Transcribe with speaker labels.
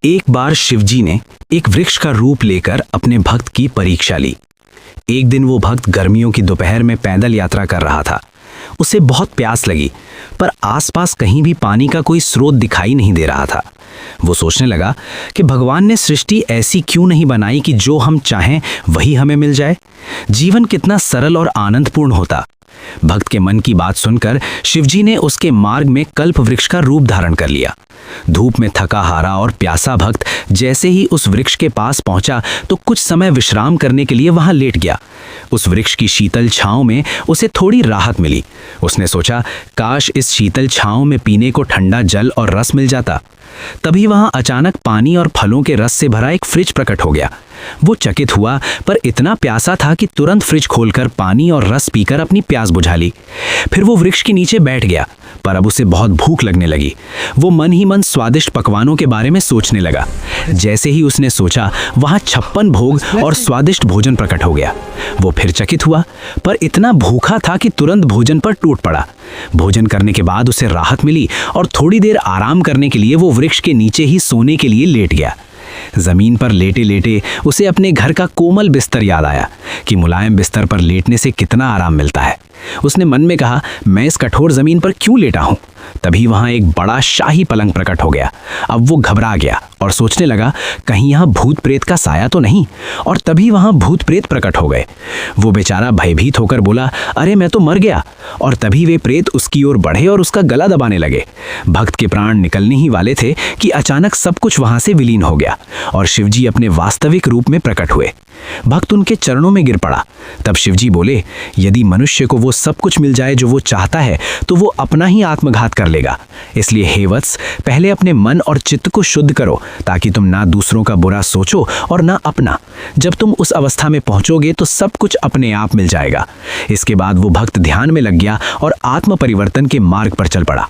Speaker 1: एक बार शिवजी ने एक वृक्ष का रूप लेकर अपने भक्त की परीक्षा ली। एक दिन वो भक्त गर्मियों की दोपहर में पैदल यात्रा कर रहा था। उसे बहुत प्यास लगी, पर आसपास कहीं भी पानी का कोई स्रोत दिखाई नहीं दे रहा था। वो सोचने लगा कि भगवान ने सृष्टि ऐसी क्यों नहीं बनाई कि जो हम चाहें वही हमें मिल जाए। जीवन कितना सरल और आनंदपूर्ण होता। भक्त के मन की बात सुनकर शिवजी ने उसके मार्ग में कल्प वृक्ष का रूप धारण कर लिया। धूप में थका हारा और प्यासा भक्त जैसे ही उस वृक्ष के पास पहुंचा तो कुछ समय विश्राम करने के लिए वहां लेट गया। उस वृक्ष की शीतल छांव में उसे थोड़ी राहत मिली। उसने सोचा, काश इस शीतल छांव में पीने को ठंडा जल और रस मिल जाता। तभी वहां अचानक पानी और फलों के रस से भरा एक फ्रिज प्रकट हो गया। वो चकित हुआ, पर इतना प्यासा था कि तुरंत फ्रिज खोलकर पानी और रस पीकर अपनी प्यास बुझा ली। फिर वो वृक्ष के नीचे बैठ गया, पर अब उसे बहुत भूख लगने लगी। वो मन ही मन स्वादिष्ट पकवानों के बारे में सोचने लगा। जैसे ही उसने सोचा, वहां 56 भोग और स्वादिष्ट भोजन प्रकट हो गया। वो फिर चकित हुआ, पर इतना भूखा था कि तुरंत भोजन पर टूट पड़ा। भोजन करने के बाद उसे राहत मिली और थोड़ी देर आराम करने के लिए वो वृक्ष के नीचे ही सोने के लिए लेट गया। जमीन पर लेटे लेटे उसे अपने घर का कोमल बिस्तर याद आया कि मुलायम बिस्तर पर लेटने से कितना आराम मिलता है। उसने मन में कहा, मैं इस कठोर जमीन पर क्यों लेटा हूं। तभी वहां एक बड़ा शाही पलंग प्रकट हो गया। अब वो घबरा गया और सोचने लगा, कहीं यहां भूत प्रेत का साया तो नहीं। और तभी वहां भूत प्रेत प्रकट हो गए। वो बेचारा भयभीत होकर बोला, अरे मैं तो मर गया। और तभी वे प्रेत उसकी ओर बढ़े और उसका गला दबाने लगे। भक्त के प्राण निकलने ही वाले थे कि अचानक सब कुछ वहां से विलीन हो गया और शिवजी अपने वास्तविक रूप में प्रकट हुए। भक्त उनके चरणों में गिर पड़ा। तब शिवजी बोले, यदि मनुष्य को वो सब कुछ मिल जाए जो वो चाहता है तो वो अपना ही आत्मघात कर लेगा। इसलिए हे वत्स, पहले अपने मन और चित्त को शुद्ध करो, ताकि तुम ना दूसरों का बुरा सोचो और ना अपना। जब तुम उस अवस्था में पहुंचोगे तो सब कुछ अपने आप मिल जाएगा। इसके बाद वो भक्त ध्यान में लग गया और आत्म परिवर्तन के मार्ग पर चल पड़ा।